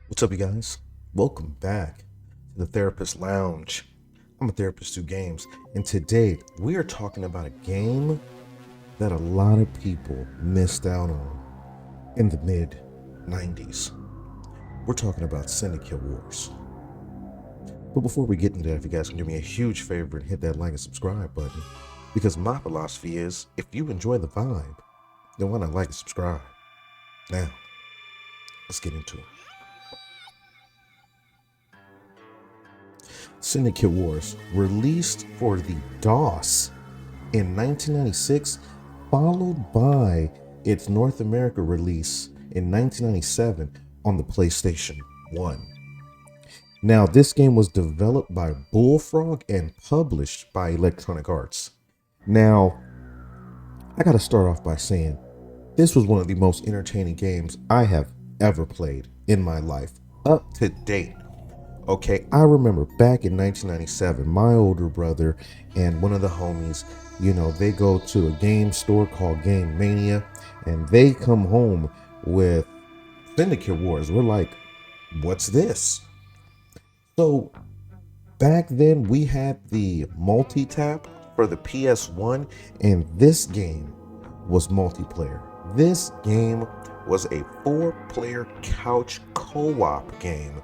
What's up, you guys? Welcome back to the Therapist Lounge. I'm a therapist who games, and today we are talking about a game that a lot of people missed out on in the mid 90s. We're talking about Syndicate Wars. But before we get into that, if you guys can do me a huge favor and hit that like and subscribe button, because my philosophy is if you enjoy the vibe, then why not like and subscribe? Now, let's get into it. Syndicate Wars, released for the DOS in 1996, followed by its North America release in 1997 on the PlayStation 1. Now, this game was developed by Bullfrog and published by Electronic Arts. Now, I gotta start off by saying this was one of the most entertaining games I have ever played in my life, up to date. Okay, I remember back in 1997, my older brother and one of the homies, they go to a game store called Game Mania and they come home with Syndicate Wars. We're like, what's this? So back then we had the multi-tap for the PS1, and this game was multiplayer. This game was a 4-player couch co-op game.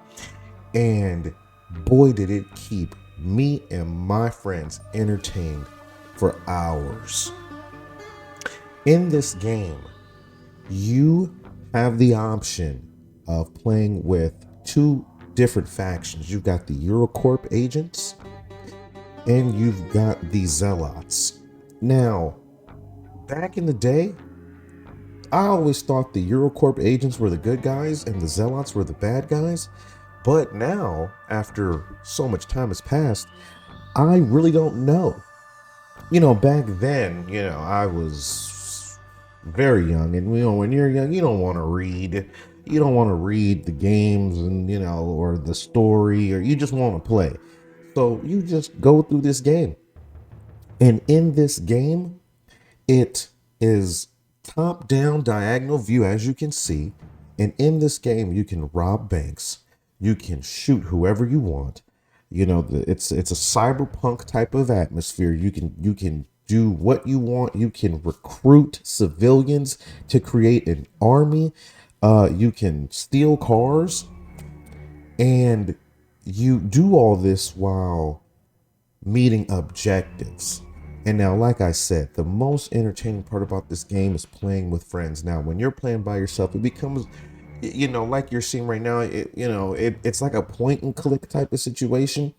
And boy, did it keep me and my friends entertained for hours. In this game, you have the option of playing with two different factions. You've got the Eurocorp agents and you've got the Zealots. Now, back in the day, I always thought the Eurocorp agents were the good guys and the Zealots were the bad guys. But now, after so much time has passed, I really don't know. Back then, I was very young. And, when you're young, you don't want to read. You don't want to read the games and, or the story, or you just want to play. So you just go through this game. And in this game, it is top-down diagonal view, as you can see. And in this game, you can rob banks. You can shoot whoever you want. It's a cyberpunk type of atmosphere. You can do what you want. You can recruit civilians to create an army. You can steal cars, and you do all this while meeting objectives. And now, like I said, the most entertaining part about this game is playing with friends. Now, when you're playing by yourself, it becomes like you're seeing right now, it's like a point and click type of situation.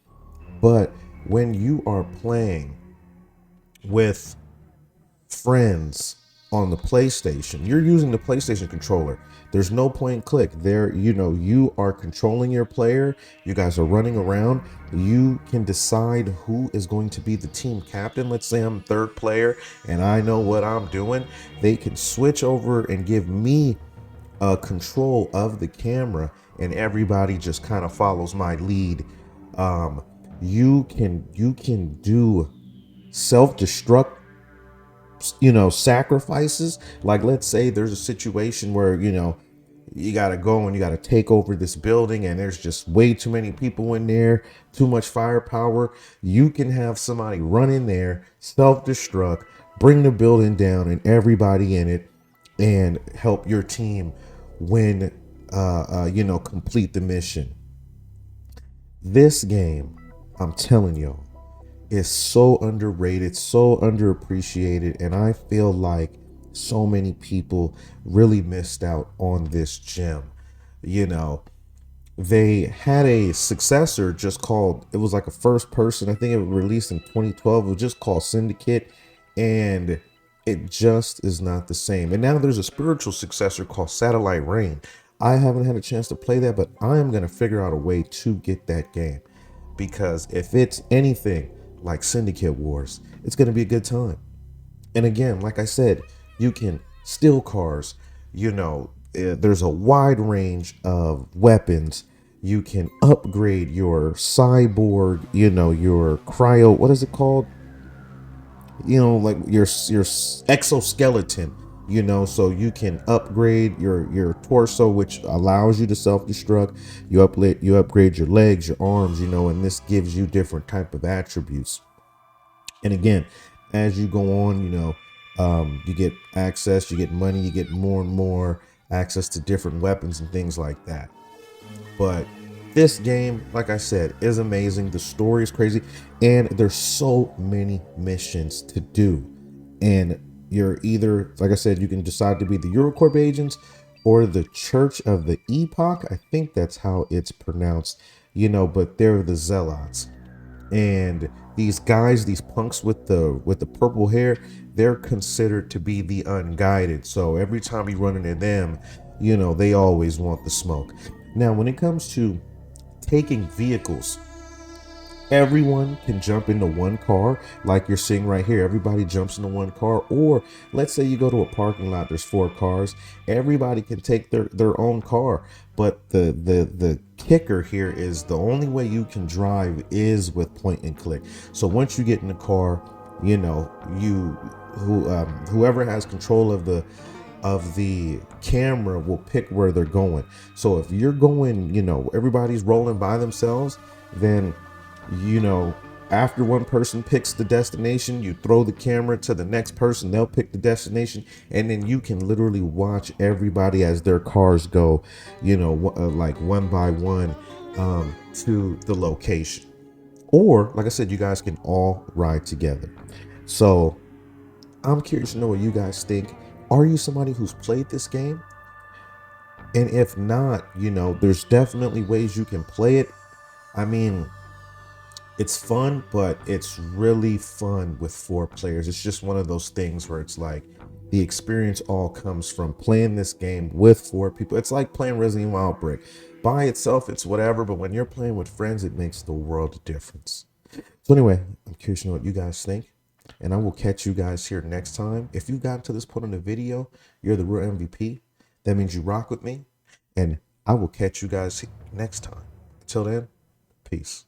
But when you are playing with friends on the PlayStation, you're using the PlayStation controller. There's no point and click there. You are controlling your player. You guys are running around. You can decide who is going to be the team captain. Let's say I'm third player and I know what I'm doing. They can switch over and give me control of the camera, and everybody just kind of follows my lead. You can do self-destruct sacrifices. Like, let's say there's a situation where you gotta go and you gotta take over this building and there's just way too many people in there, too much firepower. You can have somebody run in there, self-destruct, bring the building down and everybody in it, and help your team win, complete the mission. This game, I'm telling y'all, is so underrated, so underappreciated, and I feel like so many people really missed out on this gem. They had a successor just called, it was like a first person, I think it was released in 2012. It was just called Syndicate, and it just is not the same. And now there's a spiritual successor called Satellite Rain. I haven't had a chance to play that, but I am going to figure out a way to get that game, because if it's anything like Syndicate Wars, it's going to be a good time. And again, like I said, you can steal cars. There's a wide range of weapons. You can upgrade your cyborg, your cryo, what is it called? Like your exoskeleton. so you can upgrade your torso, which allows you to self-destruct. You upgrade your legs, your arms, and this gives you different type of attributes. And again, as you go on, you get access, you get money, you get more and more access to different weapons and things like that. But this game, like I said, is amazing. The story is crazy, and there's so many missions to do. And you're either, like I said, you can decide to be the Eurocorp agents or the Church of the Epoch. I think that's how it's pronounced, but they're the zealots. And these guys, these punks with the purple hair, they're considered to be the unguided. So every time you run into them, they always want the smoke. Now, when it comes to taking vehicles, everyone can jump into one car, like you're seeing right here. Everybody jumps into one car. Or let's say you go to a parking lot, there's 4 cars, everybody can take their own car. But the kicker here is the only way you can drive is with point and click. So once you get in the car, whoever has control of the camera will pick where they're going. So if you're going, everybody's rolling by themselves, then after one person picks the destination, you throw the camera to the next person, they'll pick the destination, and then you can literally watch everybody as their cars go, like one by one, to the location. Or, like I said, you guys can all ride together. So I'm curious to know what you guys think. Are you somebody who's played this game? And if not, there's definitely ways you can play it. I mean, it's fun, but it's really fun with 4 players. It's just one of those things where it's like the experience all comes from playing this game with 4 people. It's like playing Resident Evil Outbreak. By itself, it's whatever, but when you're playing with friends, it makes the world of difference. So anyway, I'm curious to know what you guys think, and I will catch you guys here next time. If you got to this point in the video, you're the real MVP. That means you rock with me, and I will catch you guys next time. Until then, peace.